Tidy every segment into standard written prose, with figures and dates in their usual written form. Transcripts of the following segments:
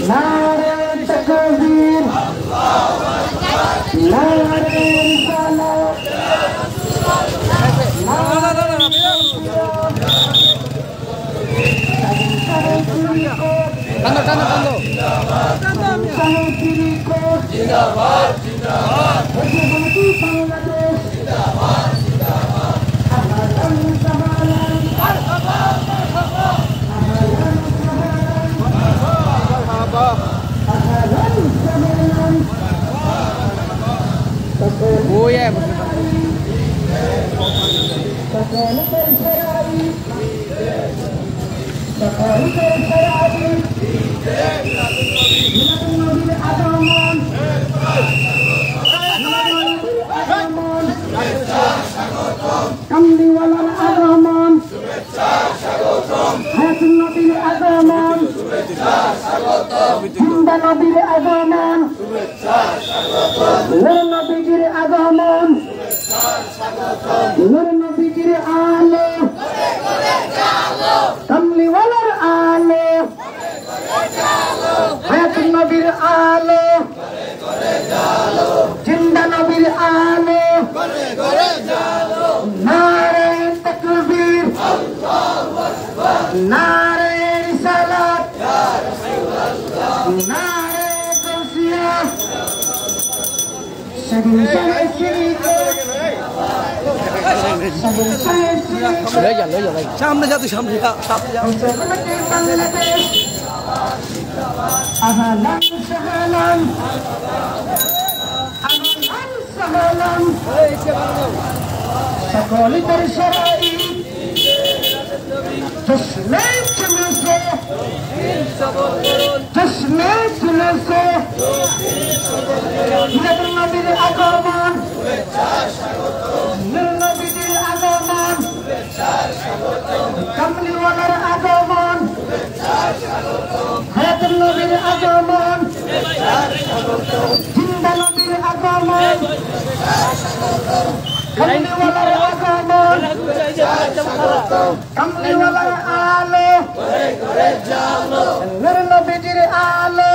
নারে তাকবীর নারে রিসালাত জিন্দাবাদ জিন্দাবাদ Oh yeah. কামলিওয়ালার আগমন হায়াতুন নবীর আগমন জিন্দা নবীর আগমন নূর নবীর আগমন নূর নবীর আলো কামলিওয়ালার আলো হায়াতুন নবীর আলো জিন্দা নবীর আলো নারে তাকবীর নারে রিসালাত নারে গাউসিয়া সাগিন সাগিন ভাই সামনে যা তুই সামনে যা আহলান সাহলান আহলান সাহলান সকলে তার সরাই জশ্নে জুলুসে জশ্নে জুলুসে নবীর নবীর আগমন নূর নবীর আগমন কামলিওয়ালার আগমন হায়াতুন নবীর আগমন জিন্দা নবীর আগমন কামলিওয়ালার আগমন কামলিওয়ালার আলো নূর নবীর আলো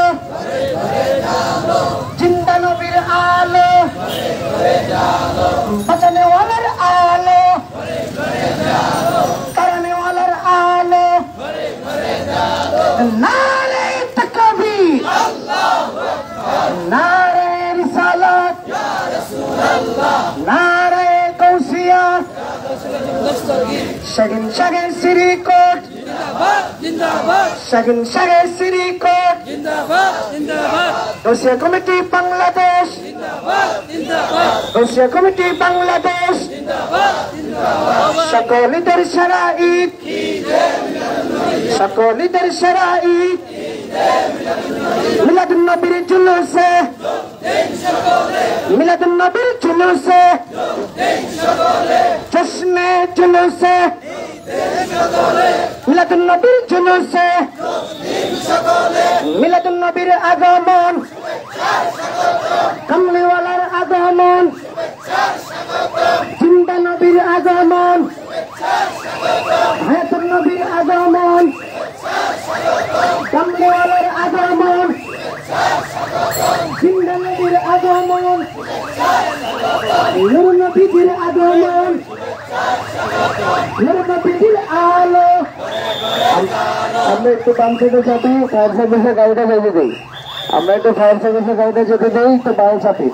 জিন্দা নবীর আলো বাঁচানেওয়ালার আলো কারণেওয়ালার আলো নারে তাকবীর নারে রিসালাত নারে গাউসিয়া শাগিন শাগিন শ্রীকোট শাগিন শাগিন শ্রীকোট গাউসিয়া কমিটি বাংলাদেশ গাউসিয়া কমিটি বাংলাদেশ সকলিদের সেরা ঈদ সকলিদের সেরা ঈদ মিলাদুন নবীর জুলুসে মিলাদুন নবীর জুলুসে জশ্নে জুলুসে মিলাদুন নবীর জুলুসে মিলাদুন নবীর আগমন কামলিওয়ালার আগমন জিন্দা নবীর আগমন হায়াতুন নবীর আগমন কামলিওয়ালার আগমন জিন্দা নবীর আগমন নূর নবীর আগমন নূর নবীর আলো আমরা একটু বাম সাইডের সাথে ফায়ার সার্ভিসের গাড়িটা যেতে দিই আমরা একটু ফায়ার সার্ভিসের গাড়িটা যেতে দিই তো বাম সাথে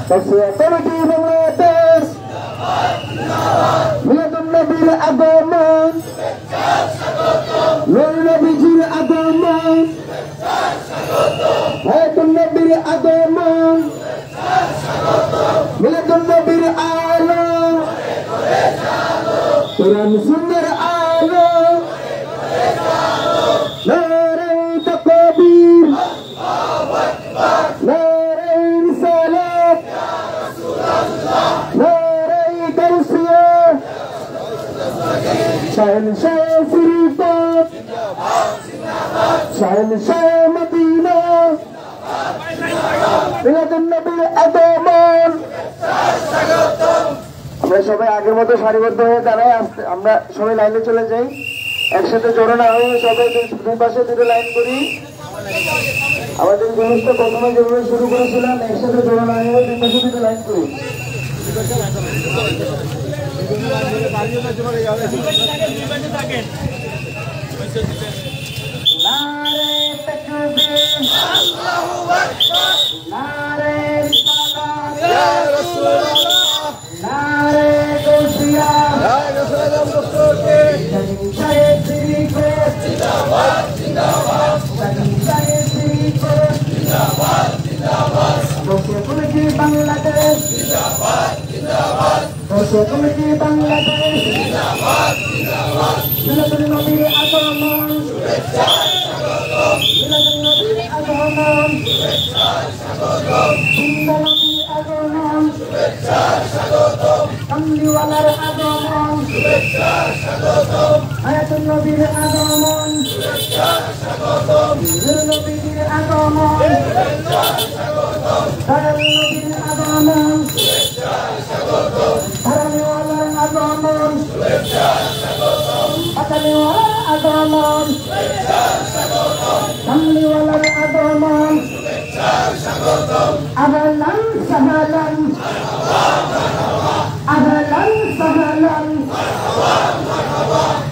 Gausiyah Committee Bangladesh Miladun Nabiyil Agomon Nurul Nabiyil Agomon Hayatun Nabiyil Agomon Miladun Nabiyil Alam কোরআন সুন্নাহর আলো নারে তাকবীর নারে রিসালাত নারে গাউসিয়া শাহনশাহ ফরিদাবাদ শাহনশাহ মদিনা মিলাদুন নবীর আগমন। আমরা সবাই আগের মতো সারিবদ্ধ হয়ে দাঁড়াই, আমরা সবাই লাইনে চলে যাই, একসাথে জড়ো না হয়ে সবাই দুই পাশে দুটো লাইন করি। আমাদের জিনিসটা প্রথমে যেভাবে শুরু করেছিলাম, একসাথে জড়ো না হয়ে দুই পাশে দুটো লাইন করি। নারে তাকবীর আল্লাহু আকবার নারে রিসালাত ইয়া রাসূলুল্লাহ নারে গাউসিয়া ইয়া রাসূলুল্লাহ শাহে শ্রীকে জিন্দাবাদ জিন্দাবাদ শাহে শ্রীকে জিন্দাবাদ জিন্দাবাদ বসে কমিটি বাংলাদেশ জিন্দাবাদ জিন্দাবাদ বসে কমিটি বাংলাদেশ জিন্দাবাদ জিন্দাবাদ মিলাদুন নবীর আগমন শুভেচ্ছা স্বাগতম মিলাদুন নবীর আগমন শুভেচ্ছা স্বাগতম জিন্দা নবীর আগমন শুভেচ্ছা স্বাগতম কামলিওয়ালার আগমন শুভেচ্ছা স্বাগতম আয়াতুন নবীর আগমন শুভেচ্ছা স্বাগতম নূর নবীর আগমন শুভেচ্ছা স্বাগতম দয়াল নবীর আগমন শুভেচ্ছা স্বাগতম ধরণীওয়ালার আগমন শুভেচ্ছা স্বাগতম পাতালিওয়ালার আগমন শুভেচ্ছা স্বাগতম কামলিওয়ালার আগমন শুভেচ্ছা স্বাগতম আহলান সাহলান আহলান সাহলান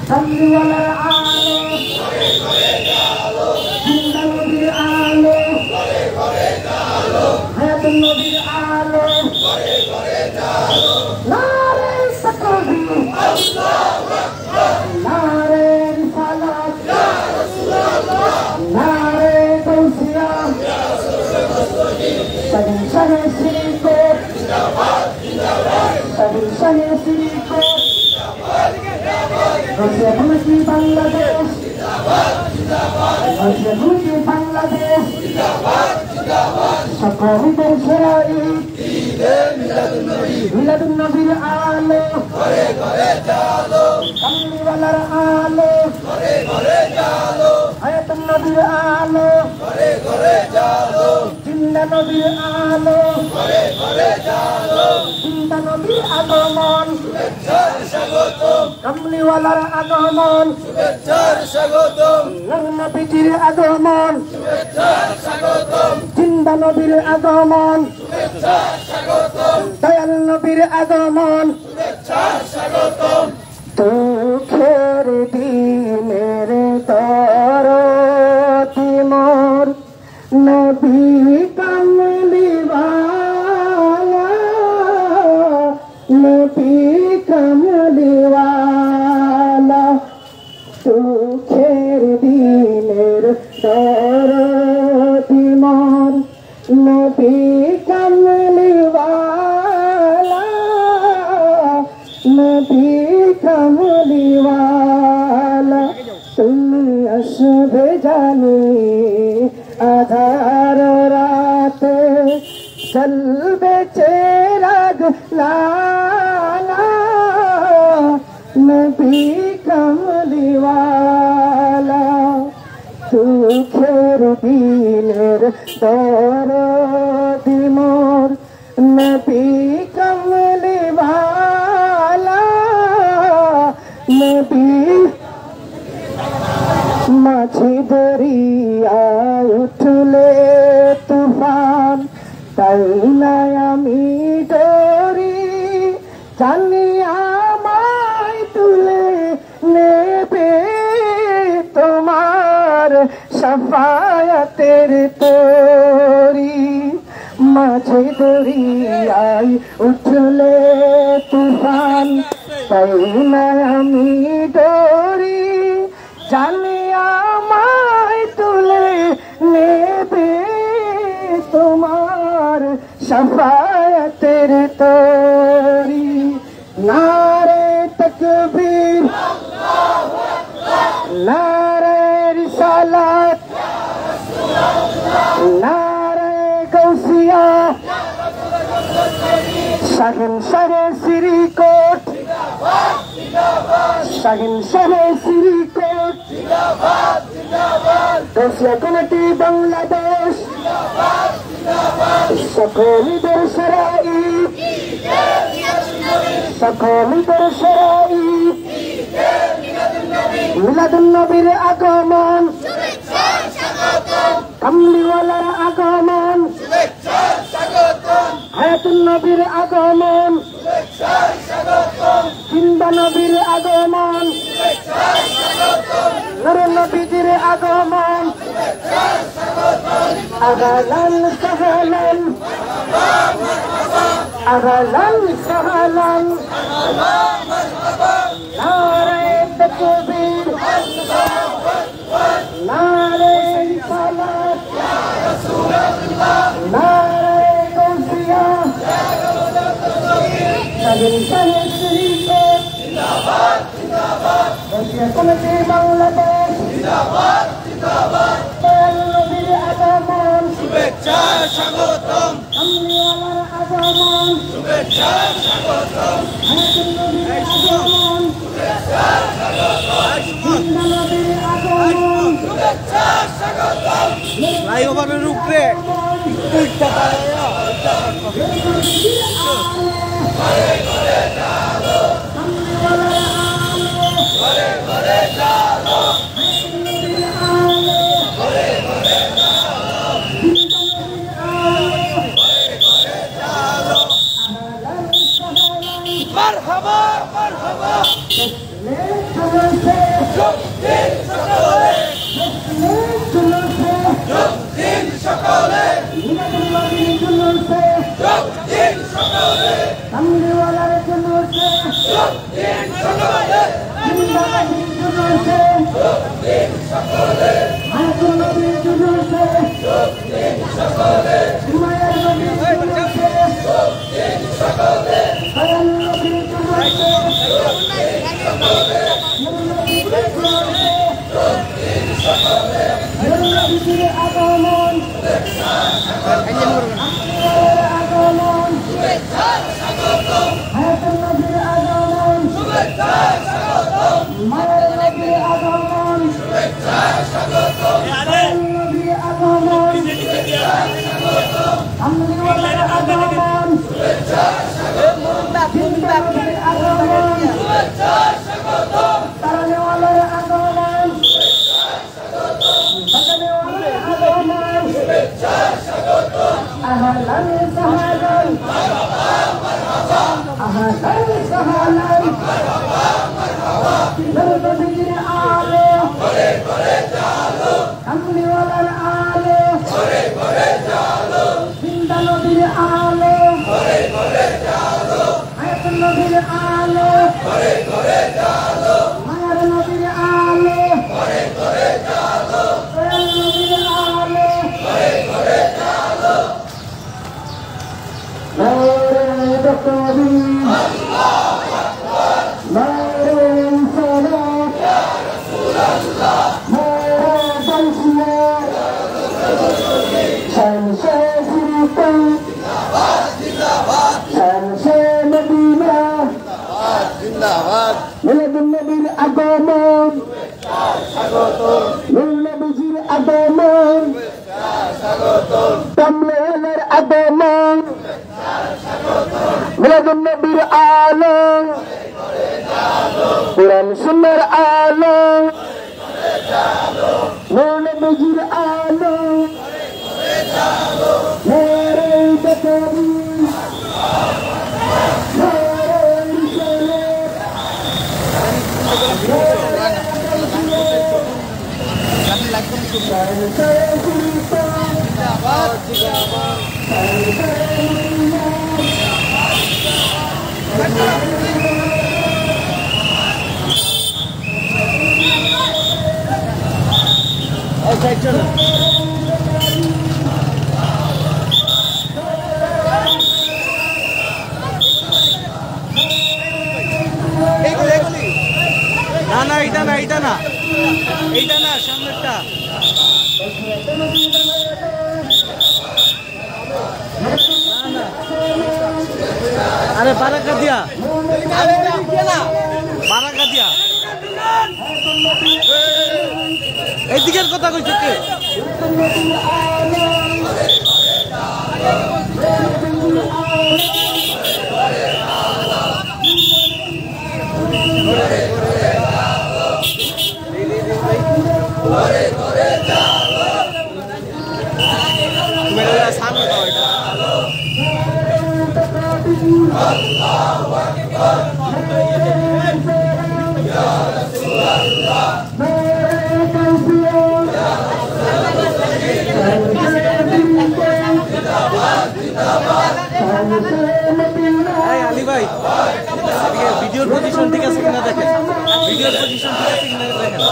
কামলিওয়ালার আলো ঘরে ঘরে আলো জিন্দা নবীর আলো ঘরে ঘরে আলো হায়াতুন নবীর আলো ঘরে ঘরে আলো নারে তাকবীর আল্লাহু আকবার নারে রিসালাত ইয়া রাসূলুল্লাহ নারে গাউসিয়া ইয়া রাসূলুল্লাহ শাহে শ্রীকে জিন্দাবাদ জিন্দাবাদ শাহে শ্রীকে জিন্দাবাদ জিন্দাবাদ বসে কমিটি বাংলাদেশ জিন্দাবাদ জিন্দাবাদ বসে কমিটি বাংলাদেশ জিন্দাবাদ জিন্দাবাদ সকলের সেরা ঈদে মিলাদুন নবীর আলো ঘরে ঘরে জালো কামলিওয়ালার আলো ঘরে ঘরে জালো আয়াতুন নবীর আলো ঘরে ঘরে জালো জিন্দা নবীর আলো ঘরে ঘরে জালো জিন্দা নবীর আগমন শুভেচ্ছা স্বাগতম কামলিওয়ালার আগমন শুভেচ্ছা স্বাগতম নূর নবীর আগমন শুভেচ্ছা স্বাগতম জিন্দা নবীর আগমন শুভেচ্ছা স্বাগতম দয়াল নবীর আগমন শুভেচ্ছা স্বাগতম দুঃখের দিনের দরদি মোর নবী কামলিওয়ালা নবী কামলিওয়ালা দুঃখের দিনের দরদি মোর নবী কামলিওয়ালা নবী কামলিওয়ালা তুমি আসবে জানি আধার রাতে চলবে চেরাগ লালা নবী কামলিওয়ালা দুঃখের দিনের দরদি মোর নবী কামলিওয়ালা নবী মাঝি দরিয়ায় উঠলে তুফান তাই না আমি ডরি জানি আমায় তুলে নেবে তোমার শাফায়াতের তরি মাঝি দরিয়ায় উঠলে তুফান তাই না আমি ডরি জানি আমায় তুলে নেবে তোমার শাফায়াতের তরি নারে তাকবীর নারে গৌসিয়া শাহিন শাহে শ্রীকোট শাহিন শাহে শ্রীকোট গৌসিয়া কমিটি বাংলাদেশ সকলিদের সেরাই সকলিদের সেরাই মিলাদুন নবীর আগমন কামলিওয়ালার আগমন হায়াতুন নবীর আগমন জিন্দা নবীর আগমন নূর নবীজির আগমন আগালান সাহালান আগালান সাহালান নারে তাকবীর নারে সালাত নারে গৌসিয়া শাহিন শাহে শ্রীকোট গৌসিয়া কমিটি বাংলাদেশ দয়াল নবীর আগমন শুভেচ্ছা স্বাগতম কামলিওয়ালার আগমন শুভেচ্ছা স্বাগতম হায়াতুন নবীর আগমন শুভেচ্ছা স্বাগতম জিন্দা নবীর আগমন শুভেচ্ছা স্বাগতম ফ্লাইওভারের উপরে উল্টা পাড়ায়া মারহাবা মারহাবা দিন সকলে দিন সকলে দিন সকলে কামলিওয়ালার জুলুসে দিন সকলে জিন্দাবাদীর জুলুসে দিন সকলে হায়াতুন নবীর জুলুসে দিন সকলে মায়ের নবীর জুলুসে দিন সকলে দয়াল নবীর জুলুসে নূর নবীর জুলুসে দিন সকলে নূর নবীর আগমন কামলিওয়ালার আগমন শুভেচ্ছা স্বাগতম হায়াতুন নবীর আগমন শুভেচ্ছা স্বাগতম মায়ের নবীর আগমন শুভেচ্ছা স্বাগতম দয়াল নবীর আগমন কামলিওয়ালার আগমন শুভেচ্ছা স্বাগতম জিন্দা নবীর আগমন শুভেচ্ছা স্বাগতম তারানেওয়ালার আগমন বাগানেওয়ালার আগমন শুভেচ্ছা স্বাগতম আহলান সাহালান আহলান সাহালান নূর নবীর আলো ঘরে ঘরে জালো কামলিওয়ালার আলো ঘরে ঘরে জালো জিন্দা নবীর আলো ঘরে ঘরে জালো হায়াতুন নবীর আলো ঘরে ঘরে জালো মায়ার নবীর আলো ঘরে ঘরে জালো দয়াল নবীর আলো ঘরে ঘরে জালো নারে তাকবীর নারে সালাত নারে গৌসিয়া শাহিন শাহে শ্রীকোট শাহিন শাহে মদিনা জিন্দাবাদ মিলাদুন নবীর আগমন নূর নবীজির আগমন কামলিওয়ালার আগমন মিলাদুন নবীর আলো কুরআন সুন্নাহর আলো নূর নবীজির আলো নারে তাকবীর নারে সালাত শাহিন শাহে শ্রীকোট শাহিন শাহে না না এইটা না এইটা না এইটা না সামনেরটা মদিনা আরে বারাকা দিয়া বারাকা দিয়া এইদিকের কথা কইছে কে সামনে আলী ভাই ভিডিওর পজিশন ঠিক আছে কিনা দেখেন ভিডিওর পজিশন ঠিক আছে কিনা দেখেন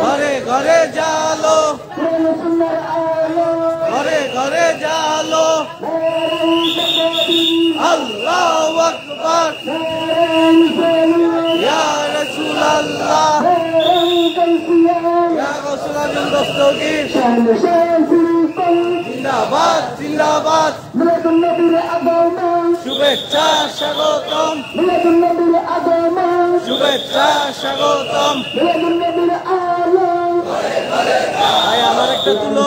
ঘরে ঘরে জালো ঘরে ঘরে জালো আল্লাহু আকবার ইয়া রাসূলুল্লাহ ইয়া রাসূলুল্লাহ দস্তগীর জিন্দাবাদ জিন্দাবাদ শুভেচ্ছা স্বাগতম শুভেচ্ছা স্বাগতম ভাই আমার একটা তুলো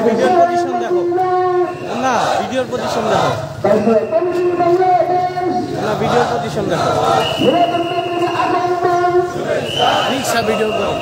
ভিডিওর পজিশন দেখো না ভিডিওর পজিশন দেখো না ভিডিওর পজিশন দেখো রিক্সা ভিডিও করো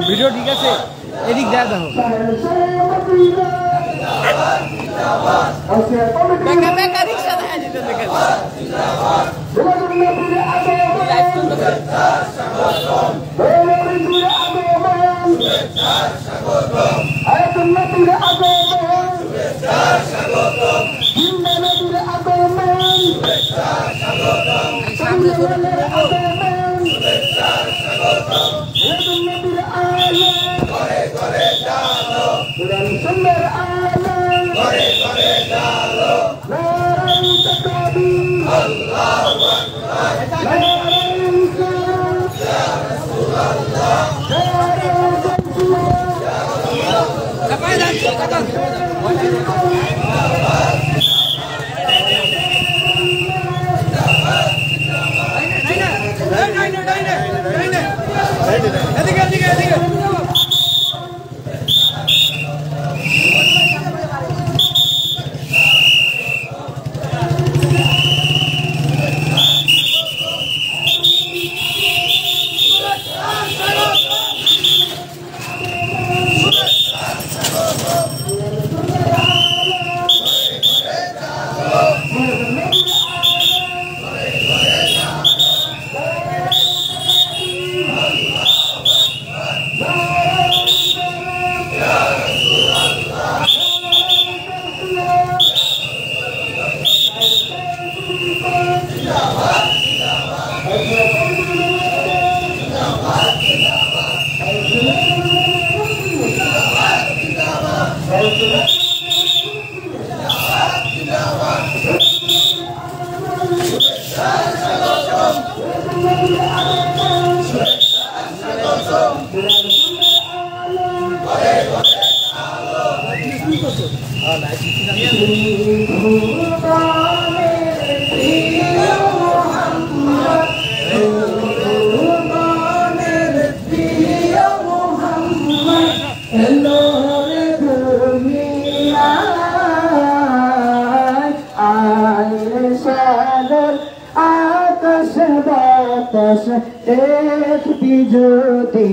ভিডিও ঠিক আছে এদিক দেয়া দেখো বেকা বেকা রিকশা দেখা যেতে দেখেন দেখবি যদি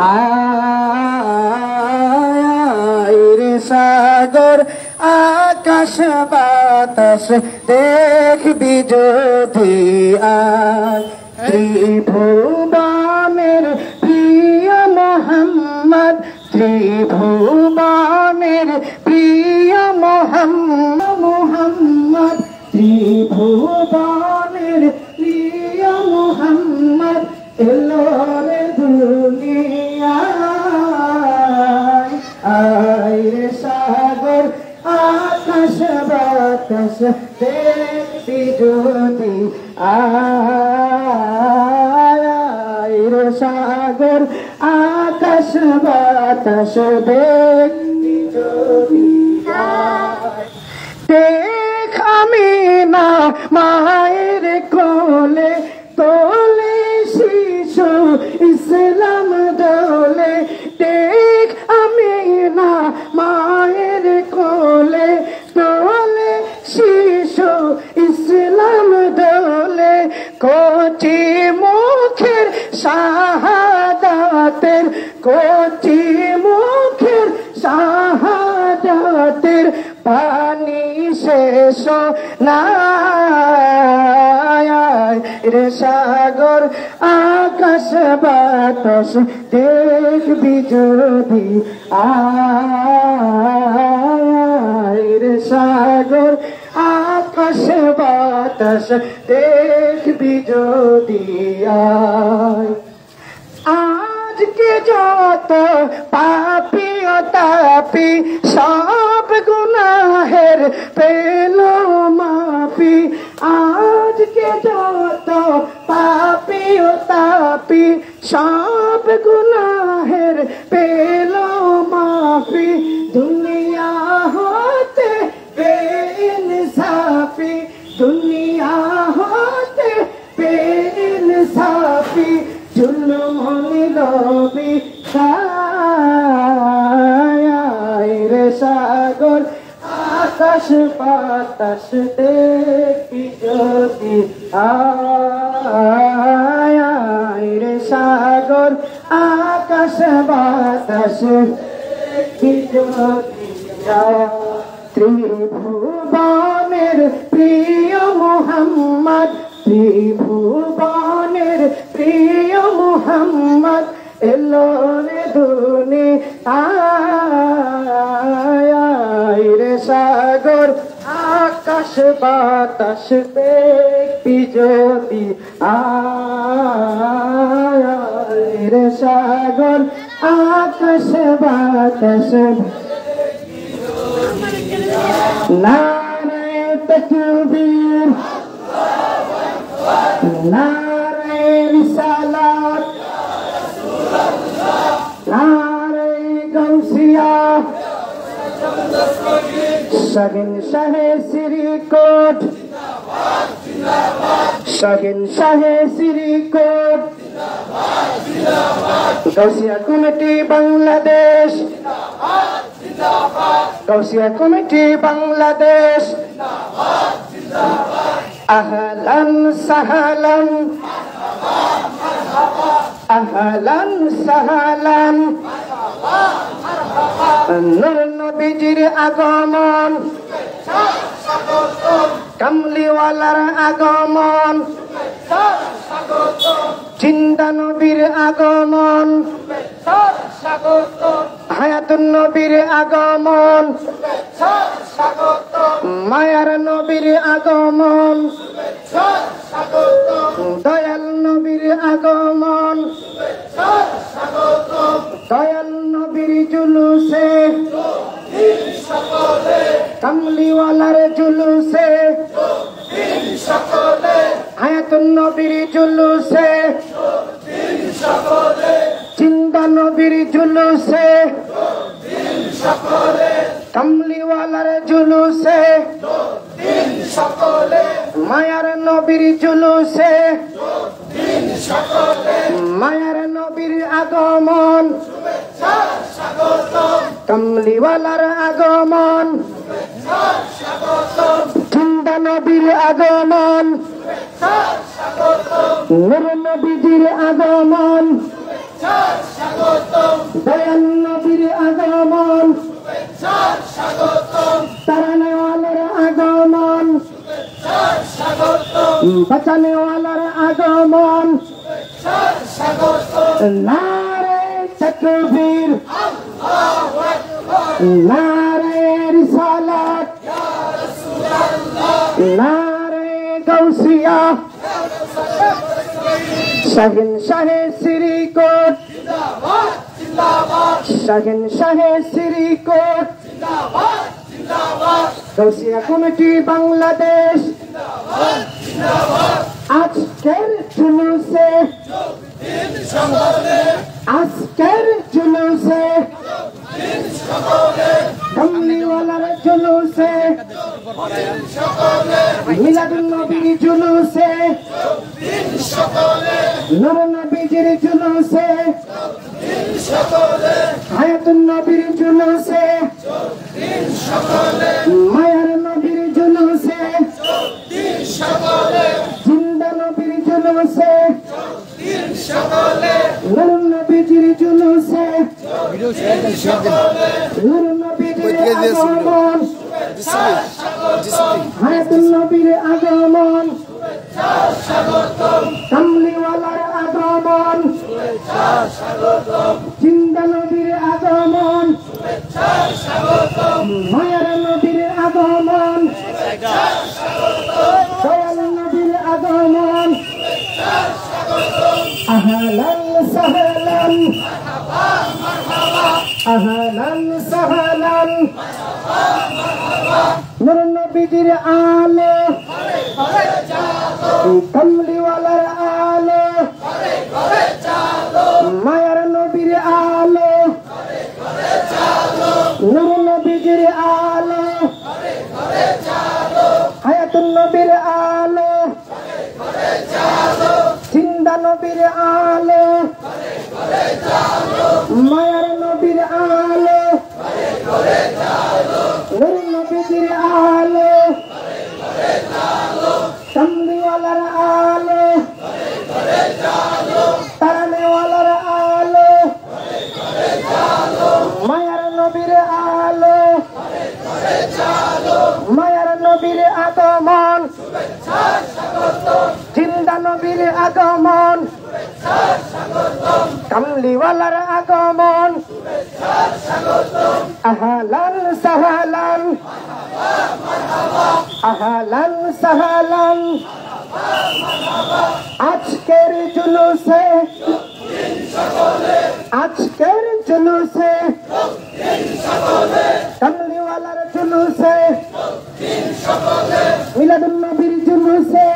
আয় সাগর আকাশ বাতাস দেখবি যদি আয় ত্রিভুবনের প্রিয় মোহাম্মদ ত্রিভুবনের প্রিয় মোহাম্মদ ত্রিভুবনের প্রিয় মোহাম্মদ এলো রে দুনিয়ায় আয় রে সাগর আকাশ বাতাস দেখবি যদি আয় রে সাগর আকাশ বাতাস দেখবি যদি দেখ আমি না মায়ের কোলে তোলে শিশু ইসলাম দোলে দেখ আমি না মায়ের কোলে তোলে শিশু ইসলাম দোলে কচি মুখের শাহাদাতের কচি মুখের শাহাদাতের পানি শেষ নাই রে সাগর আকাশ বাতাস দেখবি যদি আয় রে সাগর আকাশ বাতাস দেখবি যদি আয় আজকে যত পাপী ও তাপী সব গুনাহের পেল মাফি আজকে যত পাপী ও তাপী সব গুনাহের পেল মাফি দুনিয়া হতে বেইনসাফি দুনিয়া হতে বেইনসাফি জুলুম নিলবি রে সাগর আকাশ বাতাস দেখবি যদি আয় রে সাগর আকাশ বাতাস দেখবি যদি ত্রিভুবনের প্রিয় মোহাম্মদ ত্রিভুবনের প্রিয় মোহাম্মদ এলো রে দুনিয়ায় রে সাগর আকাশ বাতাস দেখবি যদি আয় রে সাগর আকাশ বাতাস নারে তাকবীর নারে রিসালাত নারে গাউসিয়া শাহিন শাহে শ্রীকোট শাহিন শাহে শ্রীকোট গাউসিয়া কমিটি বাংলাদেশ গাউসিয়া কমিটি বাংলাদেশ আহলান সাহলান আহলান সাহলান নূর নবীজির আগমন কামলিওয়ালার আগমন জিন্দা নবীর আগমন হায়াতুন নবীর আগমন মায়ার নবীর আগমন দয়াল নবীর আগমন দয়াল নবীর জুলুসে কামলিওয়ালার জুলুসে হায়াতুন নবীর জুলুসে জিন্দা নবীর জুলুসে কামলিওয়ালার জুলুসে মায়ার নবীর জুলুসে মায়ার নবীর আগমন কামলিওয়ালার আগমন জিন্দা নবীর আগমন নূর নবীজির আগমন দয়াল নবীর আগমন তারানেওয়ালার আগমন বাঁচানেওয়ালার আগমন নারে তাকবীর নারে রিসালাত নারে গাউসিয়া শাহিন শাহে শ্রীকোট শাহিন শাহে শ্রীকোট গাউসিয়া কমিটি বাংলাদেশ আজকের জুলুসে আজকের জুলুসে কামলিওয়ালার জুলুসে মিলাদুন নবীর জুলুসে নূর নবীজির জুলুসে হায়াতুন নবীর জুলুসে মায়ার নবীর জুলুসে জিন্দা নবীর জুলুসে নূর নবীজির জুলুসে নূর নবীজির আগমন হায়াতুন নবীর আগমন কামলিওয়ালার আগমন জিন্দা নবীর আগমন মায়ার নবীর আগমন দয়াল নবীর আগমন আহলান সাহলান আহলান সাহলান নূর নবীজির আলো কামলিওয়ালার আলো মায়ার নবীর আলো নূর নবীজির আলো হায়াতুন নবীর আলো জিন্দা নবীর আলো মায়ার নবীর আলো নূর নবীজির আলো কামলিওয়ালার আলো তারানেওয়ালার আলো মায়ার নবীর আলো মায়ার নবীর আগমন জিন্দা নবীর আগমন কামলিওয়ালার আগমন আহলান সাহলান আহলান সাহলান আজকের জুলুসে আজকের জুলুসে কামলিওয়ালার জুলুসে মিলাদুন নবীর জুলুসে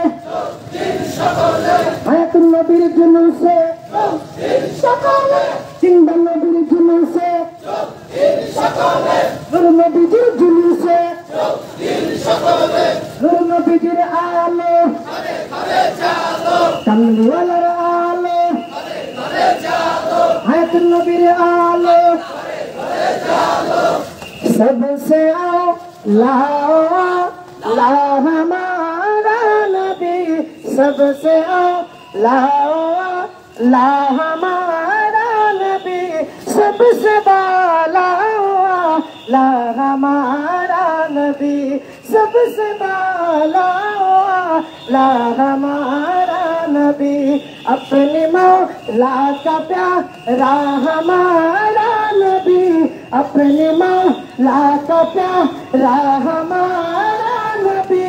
হায়াতুন নবীর জুলুসে জিন্দা নবীর জুলুসে নূর নবীজির জুলুসে নূর নবীজির আলো কামলিওয়ালার আলো হায়াতুন নবীর आलो सबसे आओ लाओ ला हमारा नबी सबसे आओ लाओ ला हमारा नबी सबसे बाला ला हमारा नबी सबसे बाला ला हमारा नबी अपने मौला का प्यारा हमारा नबी अपने मौला का प्यारा हमारा नबी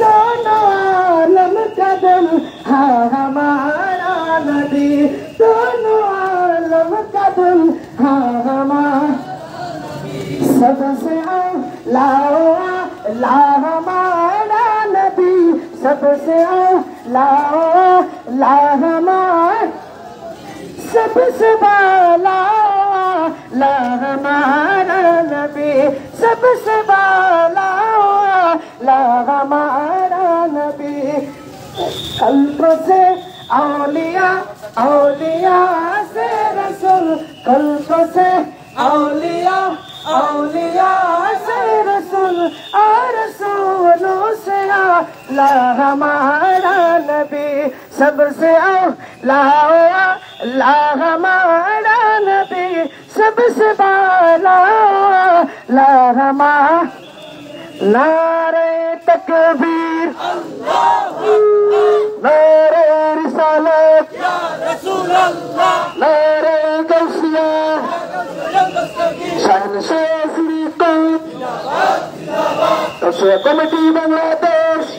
दोनों आलम कदम हाँ हमारा नबी दोनों आलम कदम हाँ हमारा सबसे आओ लाओ ला हमारा नबी सबसे औला ला हमारा सबसे बाला ला हमारा नबी सबसे बाला ला हमारा नबी कल्प से औलिया औलिया से रसूल कल्प से औलिया औलिया से रसूल और रसूलों से ला हमारा नबी सबसे ला हमारा नबी सबसे बाला ला हमारा नारे तकबीर नारे रिसालत नारे गौसिया शान शरीक़त तौसिया कमिटी बांग्लादेश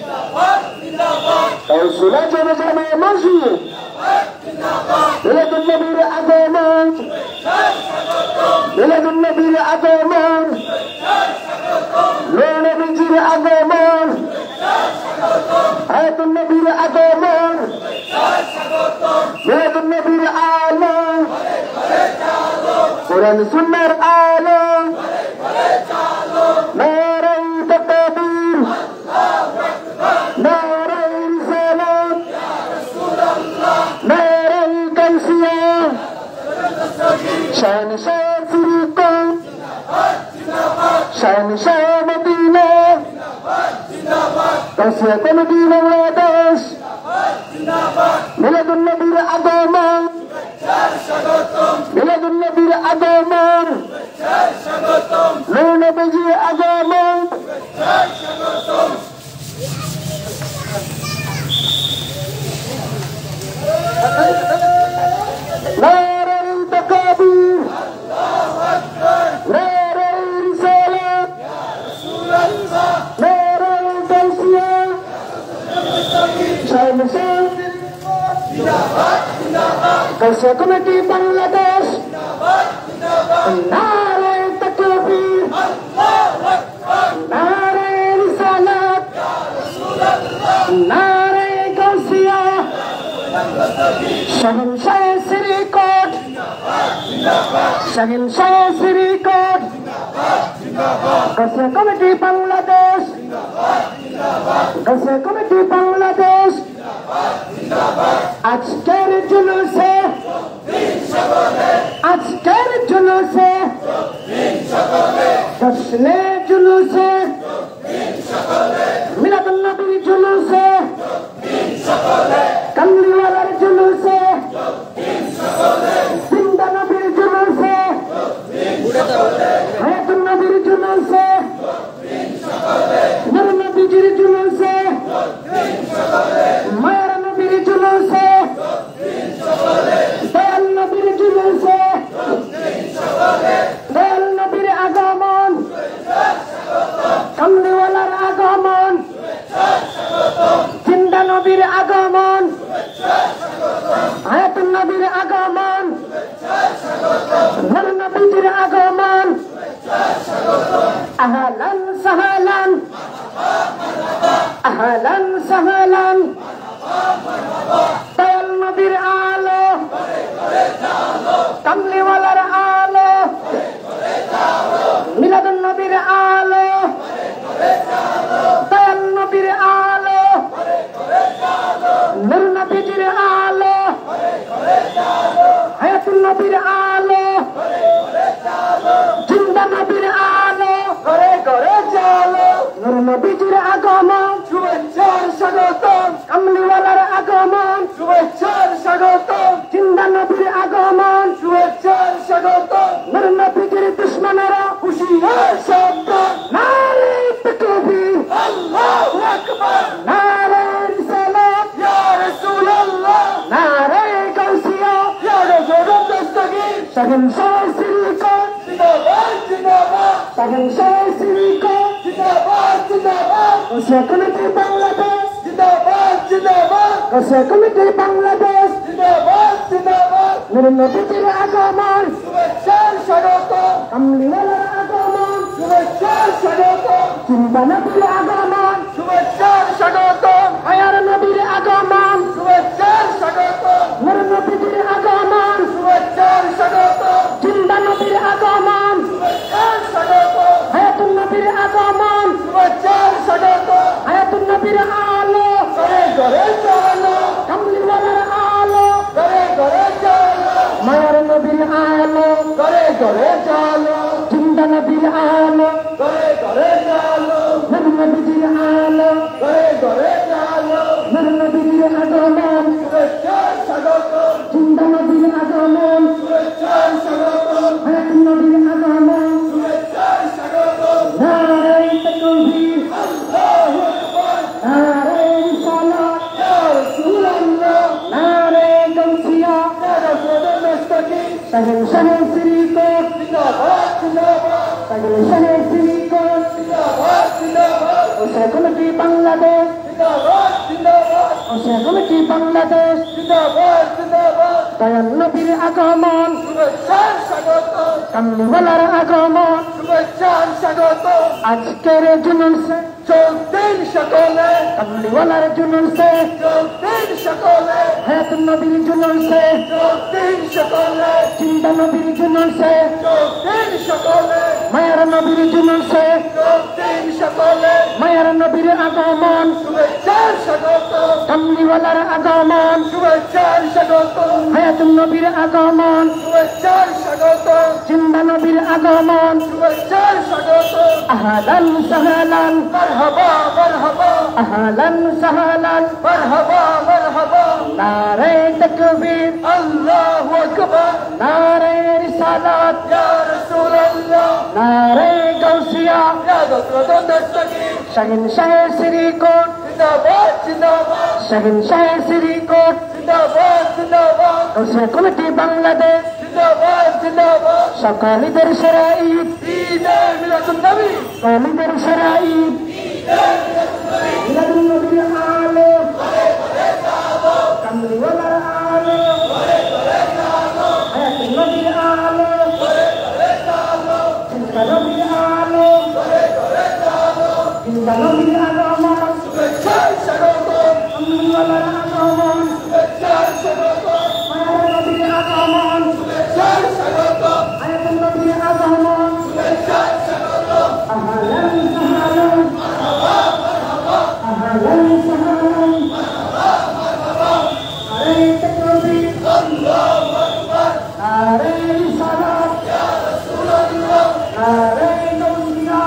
तौसिया जमे मस्जिद मिलादुन नबीर আগমন মিলাদুন নবীর আগমন নবীজির আগমন আয়াতুন নবীর আগমন মিলাদুন নবীর আলো কোরআন সুন্নাহর আলো নারে তাকবীর নারে রিসালাত নারে গাউসিয়া শান শরীফুল শান মদিনা তৌসিয়া কমিটি বাংলাদেশ মিলাদুন নবীর আগমন মিলাদুন নবীর আগমন নবীজির আগমন নারে তাকবীর নারে রিসালাত নারে গাউসিয়া শান গাউসিয়া কমিটি বাংলাদেশ নারে তাকবীর নারে রিসালাত নারে গাউসিয়া শাহেনশাহ শরীকট শাহেনশাহ শরীকট গাউসিয়া কমিটি বাংলাদেশ গাউসিয়া কমিটি বাংলাদেশ আজকের জুলুসে আজকের জুলুসে জশ্নে জুলুসে মিলাদুন নবীর জুলুসে কামলিওয়ালার জুলুসে জিন্দা নবীর জুলুসে হায়াতুন নবীর জুলুসে নূর নবীজির জুলুসে মায়ার নবীর জুলুসে দয়াল নবীর জুলুসে দয়াল নবীর আগমন কামলিওয়ালার আগমন জিন্দা নবীর আগমন হায়াতুন নবীর আগমন নূর নবীজির আগমন আহলান সাহলান আহলান সাহলান দয়াল নবীর আলো কামলিওয়ালার আলো মিলাদুন নবীর আলো দয়াল নবীর আলো নূর নবীজির আলো হায়াতুন নবীর আলো জিন্দা নবীর আলো ঘরে ঘরে জালো নূর নবীজির আগমন শুভেচ্ছার স্বাগতম কামলিওয়ালার আগমন শুভেচ্ছার স্বাগতম জিন্দা নবীর আগমন শুভেচ্ছার স্বাগতম নূর নবীজির দুশমনেরা হুঁশিয়ার শব্দ নারে তাকবীর আল্লাহু আকবার নারে রিসালাত ইয়া রাসূলুল্লাহ নারে গাউসিয়া ইয়া রাসূলুল্লাহ দস্তগীর শাহেনশাহ শরীকত জিন্দাবাদ জিন্দাবাদ শাহেনশাহ শরীকত জিন্দাবাদ জিন্দাবাদ গাউসিয়া কমিটি বাংলাদেশ জিন্দাবাদ জিন্দাবাদ গাউসিয়া কমিটি বাংলাদেশ জিন্দাবাদ জিন্দাবাদ নূর নবীজির আগমন শুভেচ্ছার স্বাগতম কামলিওয়ালার আগমন শুভেচ্ছার স্বাগতম জিন্দা নবীর আগমন শুভেচ্ছার স্বাগতম মায়ার নবীর আগমন শুভেচ্ছার স্বাগতম নূর নবীর আগমন শুভেচ্ছার স্বাগতম জিন্দা নবীর আগমন শুভেচ্ছার স্বাগতম হায়াতুন নবীর আগমন শুভেচ্ছার স্বাগতম হায়াতুন নবীর আলো ঘরে ঘরে চলো কামলিওয়ালার আলো ঘরে ঘরে চলো মায়ার নবীর আলো ঘরে ঘরে চলো জিন্দা নবীর আলো ঘরে ঘরে চলো নূর নবীর আলো ঘরে ঘরে চলো নূর নবীর আগমন শুভেচ্ছার স্বাগতম জিন্দা নবীর আগমন শুভেচ্ছার স্বাগতম হায়াতুন নবীর আগমন শুভেচ্ছার স্বাগতম নারায়ে তাকবীর আল্লাহু আকবার নারায়ে রিসালাত ইয়া রাসূলুল্লাহ নারায়ে গাউসিয়া ইয়া রাসূলুল মুস্তাকিম সাহেব সাহেব শ্রীকোট জিন্দাবাদ জিন্দাবাদ সাহেব সাহেব শ্রীকোট জিন্দাবাদ জিন্দাবাদ ও সেগুলোটি বাংলাদেশ জিন্দাবাদ জিন্দাবাদ ও সেগুলোটি বাংলাদেশ জিন্দাবাদ জিন্দাবাদ দয়াল নবীর আগমন শুভেচ্ছার স্বাগতম কামলিওয়ালার আগমন শুভেচ্ছার স্বাগতম আজকের জুলুসে চলতেন সকলে কামলিওয়ালার জুলুসে চলতেন সকলে হায়াতুন নবীর জুলুসে চলতেন সকলে জিন্দা নবীর জুলুসে চলতেন সকলে মায়ার নবীর জুলুসে চলতেন সকলে মায়ার নবীর আগমন শুভেচ্ছার স্বাগতম কামলিওয়ালার আগমন শুভেচ্ছার স্বাগতম হায়াতুন নবীর আগমন শুভেচ্ছার স্বাগতম জিন্দা নবীর আগমন শুভেচ্ছার স্বাগতম আহলান সাহলান মারহাবা মারহাবা আহলান সাহলান মারহাবা মারহাবা নারায়ে তাকবীর আল্লাহু আকবার নারায়ে রিসালাত ইয়া রাসূলুল্লাহ নারায়ে গাউসিয়া ইয়া রাসূলুল মুস্তাকিম শাহিন শাহের শ্রীকোট জিন্দাবাদ জিন্দাবাদ শাহিন শাহের শ্রীকোট জিন্দাবাদ জিন্দাবাদ ও সেগুলোটি বাংলাদেশ জিন্দাবাদ জিন্দাবাদ সকালীদের সেরা ঈদ ঈদে মিলাদুন নবী কলিদের সেরা ঈদ মিলাদুন নবীর আলো কামলিওয়ালার আলো হায়াতুন নবীর আলো জিন্দা নবীর আলো জিন্দা নবীর আগমন শুভেচ্ছার স্বাগতম কামলিওয়ালার আগমন শুভেচ্ছার স্বাগতম মায়ার নবীর আগমন শুভেচ্ছার স্বাগতম হায়াতুন নবীর আগমন শুভেচ্ছার স্বাগতম আহলান সাহলান আহলান সাহলান নারায়ে তাকবীর আল্লাহু আকবার নারায়ে রিসালাত ইয়া রাসূলুল্লাহ নারায়ে গাউসিয়া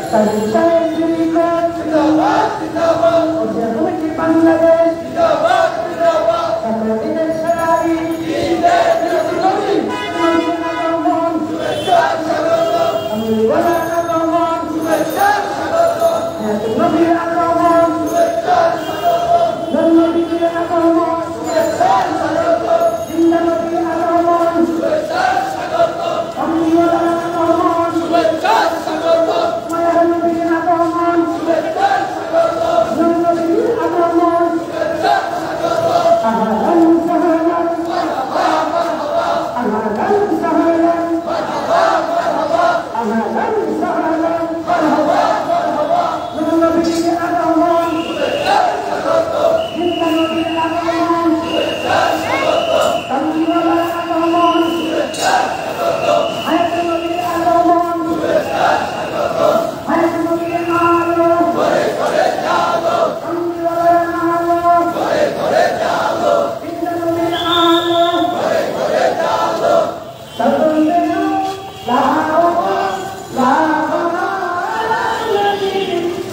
সাহেব সাহেব শ্রীকোট জিন্দাবাদ জিন্দাবাদ ও সেগুলোটি বাংলাদেশ জিন্দাবাদ জিন্দাবাদ সকালীদের সেরা ঈদ ঈদে মিলাদুন নবী নবীর আগমন শুভেচ্ছার স্বাগতম কামলিওয়ালার আগমন শুভেচ্ছার স্বাগতম হায়াতুন নবীর আগমন শুভেচ্ছার স্বাগতম নূর নবীর আগমন শুভেচ্ছার স্বাগতম জিন্দা নবীর আগমন শুভেচ্ছার স্বাগতম কামলিওয়ালার আগমন শুভেচ্ছার স্বাগতম মায়ার নবীর আগমন শুভেচ্ছার স্বাগতম নূর নবীর আগমন শুভেচ্ছার স্বাগতম আহলান সাহলান আহলান সাহলান আহলান সাহলান নূর নবীর আগমন জিন্দা নবীর আগমন কামলিওয়ালার আগমন হায়াতুন নবীর আগমন হায়াতুন নবীর আলো কামলিওয়ালার আলো জিন্দা নবীর আলো সকলে লাও লাও নবী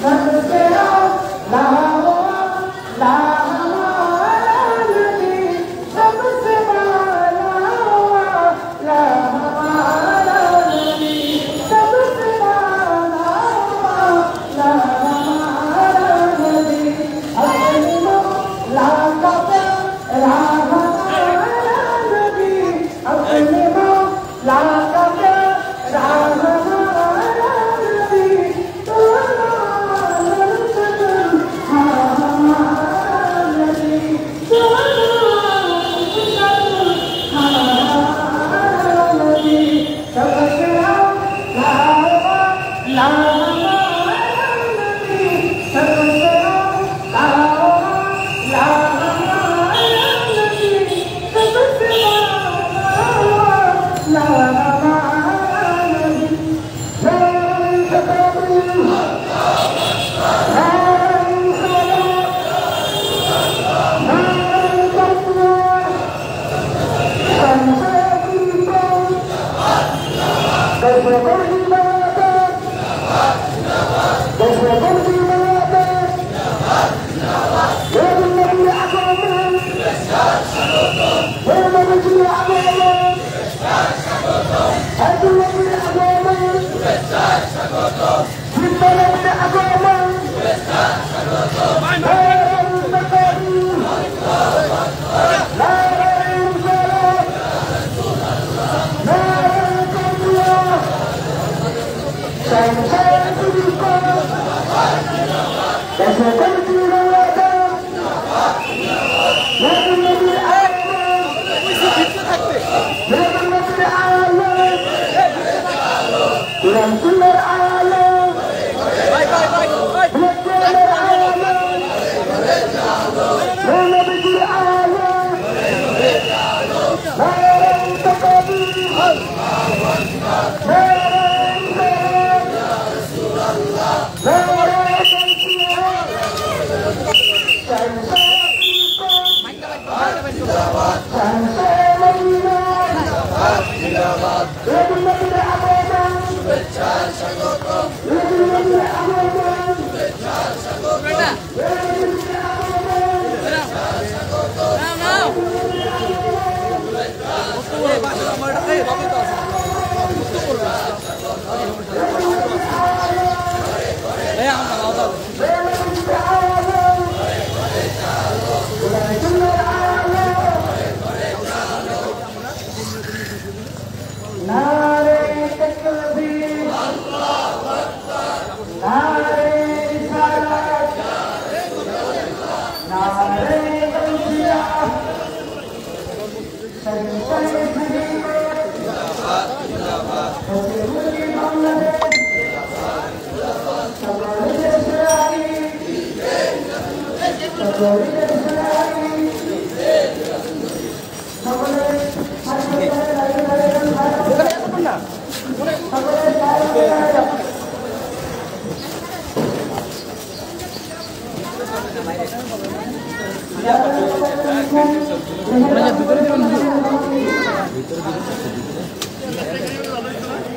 সকলে লাও লাও নবী सबसे वाला नबी सबसे वाला नबी अपने लाका पे राहा नबी अपने लाका पे राहा नबी तो La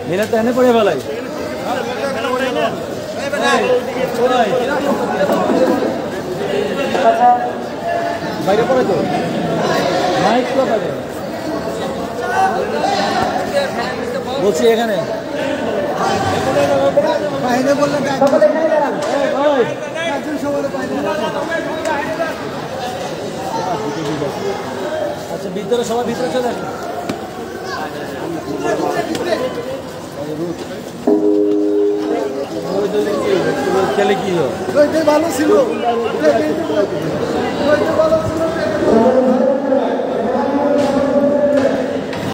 মেলা তো এনে পড়ে বেলায় বাইরে পড়ে তো মাইক তো পাবে বলছি এখানে বাইরে বললে আচ্ছা ভিতরে সবাই ভিতরে চলে আসবে খেলে কি ভালো ছিল ভালো ছিল